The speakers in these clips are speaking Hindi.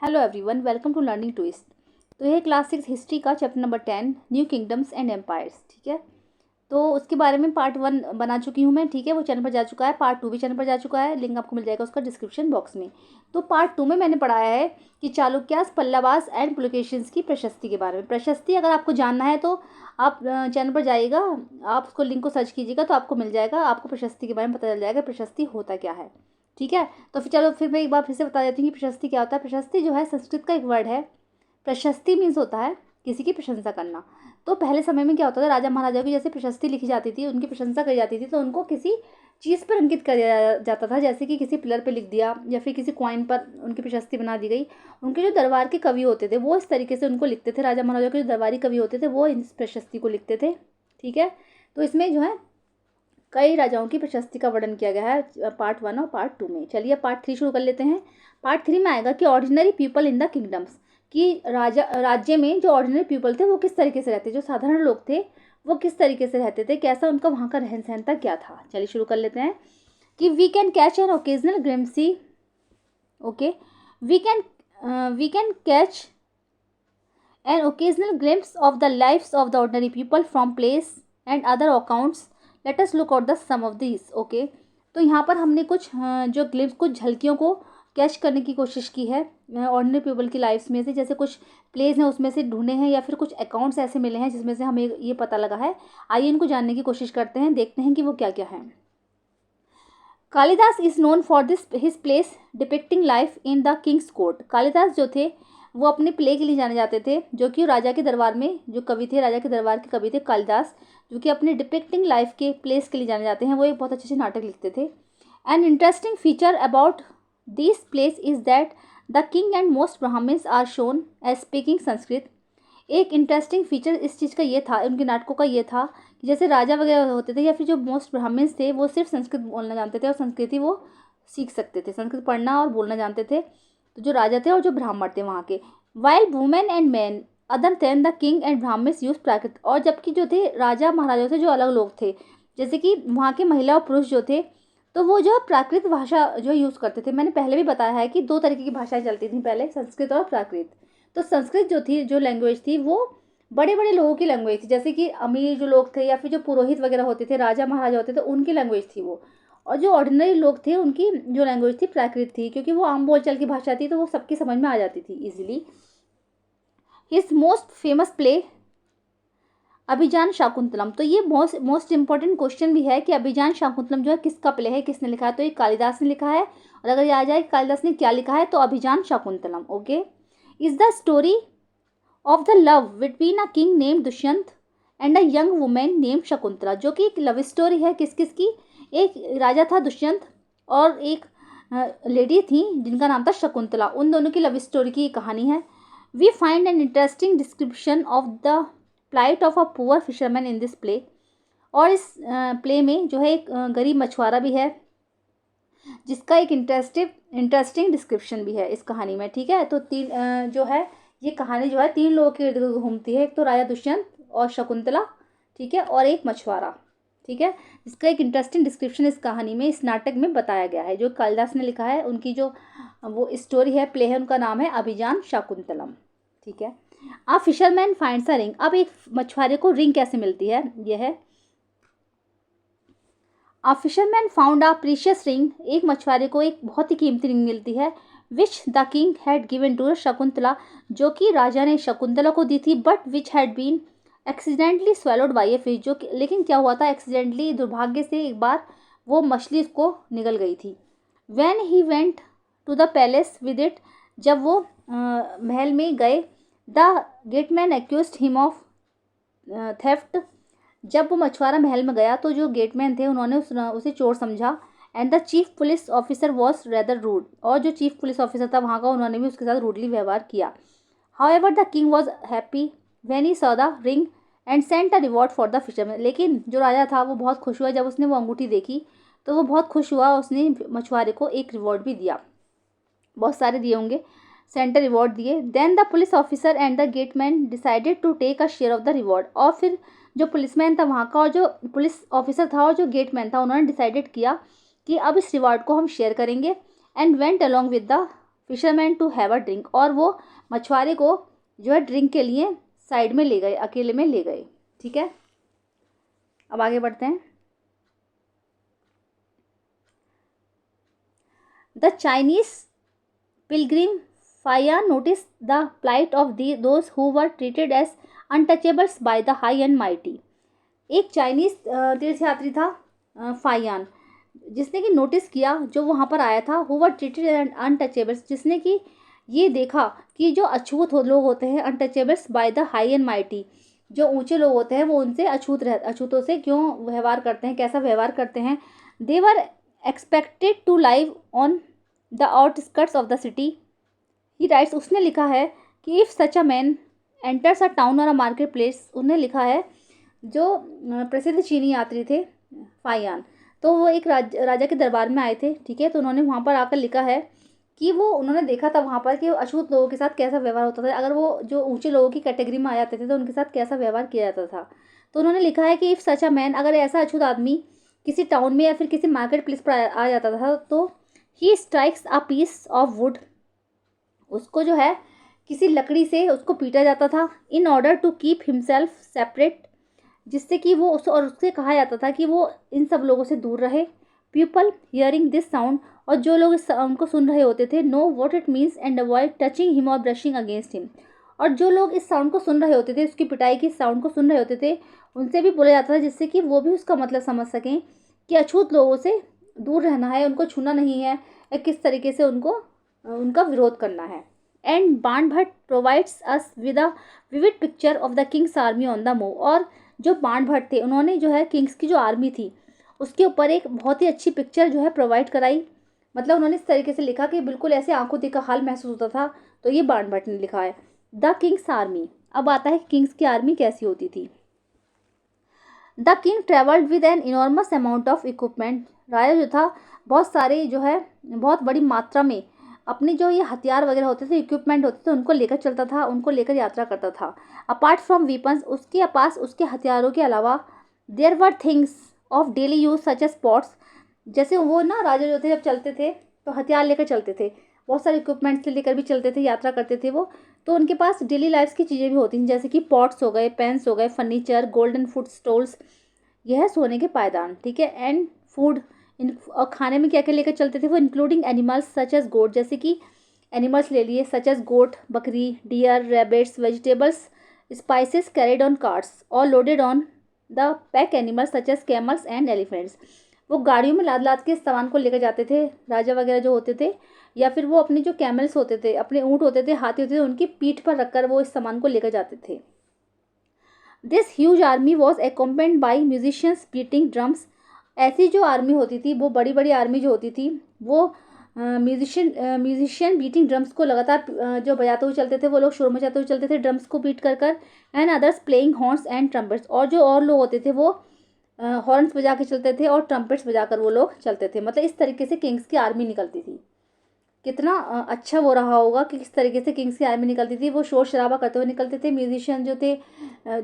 Hello everyone, welcome to learning twist. तो ये क्लास 6 हिस्ट्री का chapter number 10 new kingdoms and empires. ठीक है, तो उसके बारे में पार्ट 1 बना चुकी हूँ मैं। ठीक है, वो चैनल पर जा चुका है। पार्ट 2 भी चैनल पर जा चुका है, लिंक आपको मिल जाएगा उसका डिस्क्रिप्शन बॉक्स में। तो पार्ट 2 में मैंने पढ़ाया है कि चालुक्यास, पल्लवास एंड पुलकेशिन्स की प्रशस्ति के बारे में। प्रशस्ति अगर आपको जानना है तो आप चैनल पर जाइएगा, आप उसको लिंक को सर्च कीजिएगा तो आपको मिल जाएगा। आपको प्रशस्ति के बारे में पता चल जाएगा प्रशस्ति होता क्या है। ठीक है, तो फिर चलो फिर मैं एक बार फिर से बता देती हूँ कि प्रशस्ति क्या होता है। प्रशस्ति जो है संस्कृत का एक वर्ड है। प्रशस्ति मीन्स होता है किसी की प्रशंसा करना। तो पहले समय में क्या होता था, राजा महाराजाओं की जैसे प्रशस्ति लिखी जाती थी, उनकी प्रशंसा करी जाती थी, तो उनको किसी चीज़ पर अंकित कर दिया जाता था। जैसे कि किसी पिलर पे लिख दिया या फिर किसी कॉइन पर उनकी प्रशस्ति बना दी गई। उनके जो दरबार के कवि होते थे वो इस तरीके से उनको लिखते थे। राजा महाराजाओं के जो दरबारी कवि होते थे वो इस प्रशस्ति को लिखते थे। ठीक है, तो इसमें जो है कई राजाओं की प्रशस्ति का वर्णन किया गया है पार्ट 1 और पार्ट 2 में। चलिए पार्ट 3 शुरू कर लेते हैं। पार्ट 3 में आएगा कि ordinary people in the kingdoms, कि राज्य में जो ऑर्डिनरी पीपल थे वो किस तरीके से रहते, जो साधारण लोग थे वो किस तरीके से रहते थे, कैसा उनका वहाँ का रहन सहन था, क्या था। चलिए शुरू कर लेते हैं कि we can catch an occasional glimpse. Okay, we can catch an occasional glimpse of the lifes of the ordinary people from place and other accounts. Let us look out the sum of this. Okay, तो यहाँ पर हमने कुछ जो ग्लिम्स, कुछ झलकियों को कैच करने की कोशिश की है ऑर्डिनरी पीपल की लाइफ्स में से। जैसे कुछ प्लेस हैं उसमें से ढूंढे हैं, या फिर कुछ अकाउंट्स ऐसे मिले हैं जिसमें से हमें ये पता लगा है। आइए इनको जानने की कोशिश करते हैं, देखते हैं कि वो क्या क्या हैं। Kalidas is known for this his place depicting life in the Kings court. Kalidas जो थे वो अपने प्ले के लिए जाने जाते थे, जो कि राजा के दरबार में जो कवि थे, राजा के दरबार के कवि थे कालिदास, जो कि अपने डिपिक्टिंग लाइफ के प्लेस के लिए जाने जाते हैं। वो एक बहुत अच्छे से नाटक लिखते थे। An interesting feature about this place is that the king and most Brahmins are shown as speaking Sanskrit. एक इंटरेस्टिंग फीचर इस चीज़ का ये था, उनके नाटकों का ये था कि जैसे राजा वगैरह होते थे या फिर जो मोस्ट ब्राह्मण्स थे वो सिर्फ संस्कृत बोलना जानते थे और संस्कृति वो सीख सकते थे, संस्कृत पढ़ना और बोलना जानते थे। तो जो राजा थे और जो ब्राह्मण थे वहाँ के, while women and man other than the king and Brahmans use Prakrit. और जबकि जो थे राजा महाराजा से जो अलग लोग थे, जैसे कि वहाँ के महिला और पुरुष जो थे, तो वो जो प्राकृत भाषा जो यूज़ करते थे। मैंने पहले भी बताया है कि दो तरीके की भाषाएं चलती थी पहले, संस्कृत और प्राकृत। तो संस्कृत जो थी, जो लैंग्वेज थी, वो बड़े बड़े लोगों की लैंग्वेज थी, जैसे कि अमीर जो लोग थे या फिर जो पुरोहित वगैरह होते थे, राजा महाराजा होते थे, उनकी लैंग्वेज थी वो। और जो ऑर्डिनरी लोग थे उनकी जो लैंग्वेज थी प्राकृत थी, क्योंकि वो आम बोलचाल की भाषा थी, तो वो सबकी समझ में आ जाती थी easily. His most famous play Abhijnan Shakuntalam. तो ये मोस्ट इंपॉर्टेंट क्वेश्चन भी है कि अभिजान शाकुंतलम जो है किसका प्ले है, किसने लिखा है। तो ये कालिदास ने लिखा है, और अगर ये आ जाए कालिदास ने क्या लिखा है तो Abhijnan Shakuntalam. Okay, is the story of the love between a king name Dushyant and a young women name Shakuntala. जो कि एक लव स्टोरी है किस किस की, एक राजा था दुष्यंत और एक लेडी थी जिनका नाम था शकुंतला। उन दोनों की लव स्टोरी की कहानी है। We find an interesting description of the plight of a poor fisherman in this play. और इस प्ले में जो है एक गरीब मछुआरा भी है, जिसका एक इंटरेस्टिंग डिस्क्रिप्शन भी है इस कहानी में। ठीक है, तो तीन जो है ये कहानी जो है तीन लोगों के इर्द गिर्द घूमती है। एक तो राजा दुष्यंत और शकुंतला, ठीक है, और एक मछुआरा। ठीक है, इसका एक इंटरेस्टिंग डिस्क्रिप्शन इस कहानी में, इस नाटक में बताया गया है, जो कालिदास ने लिखा है। उनकी जो वो स्टोरी है, प्ले है, उनका नाम है अभिजान शाकुंतलम। ठीक है, आ फिशरमैन फाइंड्स अ रिंग। अब एक मछुआरे को रिंग कैसे मिलती है, यह है आ फिशरमैन फाउंड आ प्रीशियस रिंग। एक मछुआरे को एक बहुत ही कीमती रिंग मिलती है, which the king had given to Shakuntala, जो कि राजा ने शकुंतला को दी थी, but which had been accidentally swallowed by a fish. जो कि लेकिन क्या हुआ था, एक्सीडेंटली, दुर्भाग्य से एक बार वो मछली उसको निगल गई थी। When he went to the palace with it, जब वो महल में गए, the gateman accused him of theft. जब वो मछुआरा महल में गया तो जो गेटमैन थे उन्होंने उसे चोर समझा। And the chief police officer was rather rude. और जो चीफ पुलिस ऑफिसर था वहाँ का, उन्होंने भी उसके साथ रूडली व्यवहार किया। However the king was happy when he saw the ring and sent a reward for the fisherman. लेकिन जो राजा था वो बहुत खुश हुआ जब उसने वो अंगूठी देखी, तो वो बहुत खुश हुआ, उसने मछुआरे को एक रिवॉर्ड भी दिया, बहुत सारे दिए होंगे, सेंटर रिवॉर्ड दिए। Then the police officer and the gateman decided to take a share of the reward. और फिर जो पुलिसमैन था वहाँ का और जो पुलिस ऑफिसर था और जो गेटमैन था, उन्होंने डिसाइडेड किया कि अब इस रिवॉर्ड को हम शेयर करेंगे। And went along with the fisherman to have a drink, और वो मछुआरे को जो है ड्रिंक के लिए साइड में ले गए, अकेले में ले गए। ठीक है, अब आगे बढ़ते हैं। The Chinese pilgrim Faxian notice the plight of those who were treated as untouchables by the high and mighty. एक चाइनीज तीर्थयात्री था फायान, जिसने कि नोटिस किया, जो वहाँ पर आया था, who were treated as untouchables, जिसने कि ये देखा कि जो अछूत लोग होते हैं, untouchables by the high and mighty, जो ऊंचे लोग होते हैं वो उनसे अछूतों से क्यों व्यवहार करते हैं, कैसा व्यवहार करते हैं। They were expected to live on the outskirts of the city, he writes. उसने लिखा है कि if such a man enters a town और अ मार्केट प्लेस, उन्हें लिखा है, जो प्रसिद्ध चीनी यात्री थे फायान, तो वो एक राजा के दरबार में आए थे। ठीक है, तो उन्होंने वहाँ पर आकर लिखा है कि वो उन्होंने देखा था वहाँ पर कि अछूत लोगों के साथ कैसा व्यवहार होता था, अगर वो जो ऊंचे लोगों की कैटेगरी में आ जाते थे तो उनके साथ कैसा व्यवहार किया जाता था। तो उन्होंने लिखा है कि इफ़ सच अ मैन, अगर ऐसा अछूत आदमी किसी टाउन में या फिर किसी मार्केट प्लेस पर आ जाता था, तो he strikes a piece of wood, उसको जो है किसी लकड़ी से उसको पीटा जाता था, in order to keep himself separate, जिससे कि वो और उससे कहा जाता था कि वो इन सब लोगों से दूर रहे। पीपल हियरिंग दिस साउंड, और जो लोग इस साउंड को सुन रहे होते थे, know what it means and avoid touching him और ब्रशिंग अगेंस्ट हिम, और जो लोग इस साउंड को सुन रहे होते थे, उसकी पिटाई की साउंड को सुन रहे होते थे, उनसे भी बोला जाता था, जिससे कि वो भी उसका मतलब समझ सकें कि अछूत लोगों से दूर रहना है, उनको छूना नहीं है, या किस तरीके से उनको उनका विरोध करना है। एंड बाण provides us with a vivid picture of the Kings army on the move, और जो बाण थे, उन्होंने जो है किंग्स की जो आर्मी थी उसके ऊपर एक बहुत ही अच्छी पिक्चर जो है प्रोवाइड कराई। मतलब उन्होंने इस तरीके से लिखा कि बिल्कुल ऐसे आंखों देखा हाल महसूस होता था। तो ये बाण ने लिखा है द किंग्स आर्मी। अब आता है किंग्स की आर्मी कैसी होती थी। The king travelled with an enormous amount of equipment, राजा जो था बहुत सारे जो है बहुत बड़ी मात्रा में अपने जो ये हथियार वगैरह होते थे, इक्विपमेंट होते थे, उनको लेकर चलता था, उनको लेकर यात्रा करता था। अपार्ट फ्रॉम वीपन्स, उसके पास उसके हथियारों के अलावा there were things of daily use such as pots, जैसे वो ना राजा जो थे जब चलते थे तो हथियार लेकर चलते थे, बहुत सारे इक्विपमेंट्स लेकर भी चलते थे, यात्रा करते थे वो। तो उनके पास डेली लाइफ की चीज़ें भी होती हैं, जैसे कि पॉट्स हो गए, पेन्स हो गए, फर्नीचर, गोल्डन फूड स्टोल्स, यह है सोने के पायदान। ठीक है, एंड फूड, इन और खाने में क्या क्या लेकर चलते थे वो, including animals such as goat, जैसे कि एनिमल्स ले लिए सच एज गोट, बकरी, deer, rabbits, vegetables, spices carried on carts और loaded on the pack animals such as camels and elephants. वो गाड़ियों में लाद लाद के सामान को लेकर जाते थे राजा वगैरह जो होते थे, या फिर वो अपने जो कैमल्स होते थे, अपने ऊँट होते थे, हाथी होते थे, उनकी पीठ पर रखकर वो इस सामान को लेकर जाते थे। This huge army was accompanied by musicians beating drums. ऐसी जो आर्मी होती थी, वो बड़ी बड़ी आर्मी जो होती थी, वो म्यूजिशियन बीटिंग ड्रम्स को लगातार जो बजाते हुए चलते थे, वो लोग शोर मचाते हुए चलते थे ड्रम्स को बीट कर कर। And others playing horns and trumpets, और जो और लोग होते थे वो हॉर्न्स बजा के चलते थे और ट्रम्पेट्स बजाकर वो लोग चलते थे। मतलब इस तरीके से किंग्स की आर्मी निकलती थी। कितना अच्छा वो रहा होगा कि किस तरीके से किंग्स की आर्मी निकलती थी। वो शोर शराबा करते हुए निकलते थे, म्यूजिशियन जो थे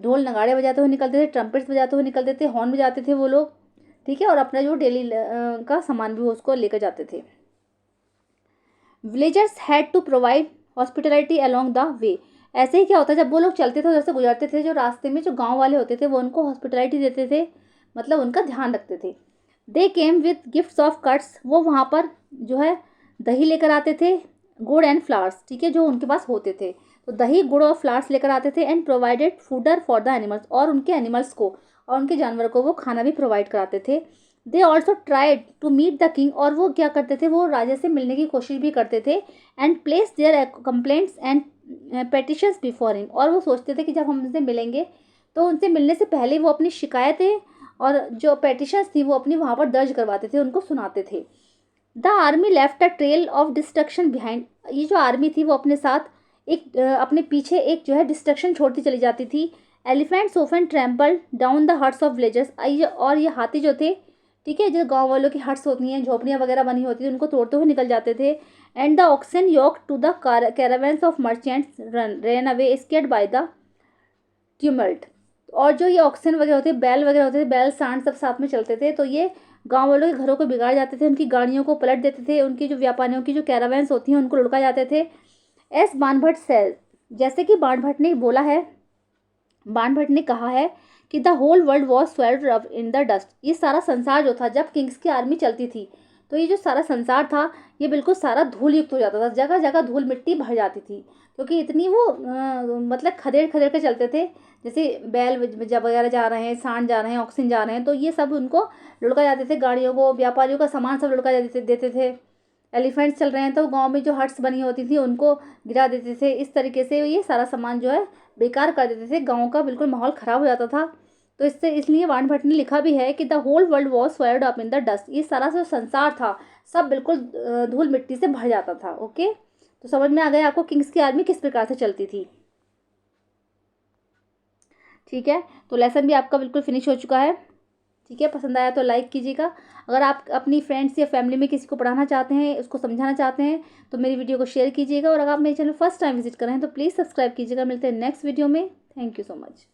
ढोल नगाड़े बजाते हुए निकलते थे, ट्रम्पेट्स बजाते हुए निकलते थे, हॉर्न बजाते थे वो लोग। ठीक है, और अपना जो डेली का सामान भी उसको लेकर जाते थे। Villagers had to provide hospitality along the way. ऐसे ही क्या होता है, जब वो लोग चलते थे उधर से गुजरते थे, जो रास्ते में जो गांव वाले होते थे वो उनको हॉस्पिटलिटी देते थे, मतलब उनका ध्यान रखते थे। They came with gifts of cuts, वो वहाँ पर जो है दही लेकर आते थे, गुड़ एंड फ्लावर्स, ठीक है, जो उनके पास होते थे। तो दही, गुड़ और फ्लावर्स लेकर आते थे। And provided fodder for the animals, और उनके एनिमल्स को और उनके जानवरों को वो खाना भी प्रोवाइड कराते थे। They also tried to meet the king, और वो क्या करते थे, वो राजा से मिलने की कोशिश भी करते थे। And place their complaints and petitions before him, और वो सोचते थे कि जब हम उनसे मिलेंगे तो उनसे मिलने से पहले वो अपनी शिकायतें और जो पेटिशंस थी वो अपनी वहाँ पर दर्ज करवाते थे, उनको सुनाते थे। The army left a trail of destruction behind, ये जो आर्मी थी वो अपने साथ एक अपने पीछे एक जो है डिस्ट्रक्शन छोड़ती चली जाती थी। Elephants often trample down the huts of villagers, और ये हाथी जो थे, ठीक है, जो गांव वालों की हट्स होती हैं, झोपड़ियाँ वगैरह बनी होती थी, उनको तोड़ते हुए निकल जाते थे। And the oxen yoke to the caravans of merchants run away scared by the tumult, और जो ये ऑक्सन वगैरह होते, बैल वगैरह होते थे, बैल सांड सब साथ में चलते थे, तो ये गांव वालों के घरों को बिगाड़ जाते थे, उनकी गाड़ियों को पलट देते थे, उनकी जो व्यापारियों की जो कैरावैंस होती हैं उनको लुढ़का जाते थे। एस बाणभट्ट सेल, जैसे कि बाणभट्ट ने बोला है, बाणभट्ट ने कहा है कि the whole world was swelled up in the dust. ये सारा संसार जो था, जब किंग्स की आर्मी चलती थी तो ये जो सारा संसार था ये बिल्कुल सारा धूल युक्त हो जाता था, जगह जगह धूल मिट्टी भर जाती थी, क्योंकि इतनी वो मतलब खदेड़ खदेड़ के चलते थे। जैसे बैल वगैरह जा रहे हैं, सांड जा रहे हैं, ऑक्सिन जा रहे हैं, तो ये सब उनको लुढ़का जाते थे, गाड़ियों को, व्यापारियों का सामान सब लुढ़का देते थे। एलिफेंट्स चल रहे हैं तो गांव में जो हट्स बनी होती थी उनको गिरा देते थे। इस तरीके से ये सारा सामान जो है बेकार कर देते थे, गांव का बिल्कुल माहौल ख़राब हो जाता था। तो इसलिए बाणभट्ट ने लिखा भी है कि the whole world was swelled up in the dust. ये सारा जो संसार था सब बिल्कुल धूल मिट्टी से भर जाता था। ओके, तो समझ में आ गया आपको किंग्स की आर्मी किस प्रकार से चलती थी। ठीक है, तो लेसन भी आपका बिल्कुल फिनिश हो चुका है। ठीक है, पसंद आया तो लाइक कीजिएगा। अगर आप अपनी फ्रेंड्स या फैमिली में किसी को पढ़ाना चाहते हैं, उसको समझाना चाहते हैं, तो मेरी वीडियो को शेयर कीजिएगा। और अगर आप मेरे चैनल फर्स्ट टाइम विजिट कर रहे हैं तो प्लीज़ सब्सक्राइब कीजिएगा। मिलते हैं नेक्स्ट वीडियो में। Thank you so much.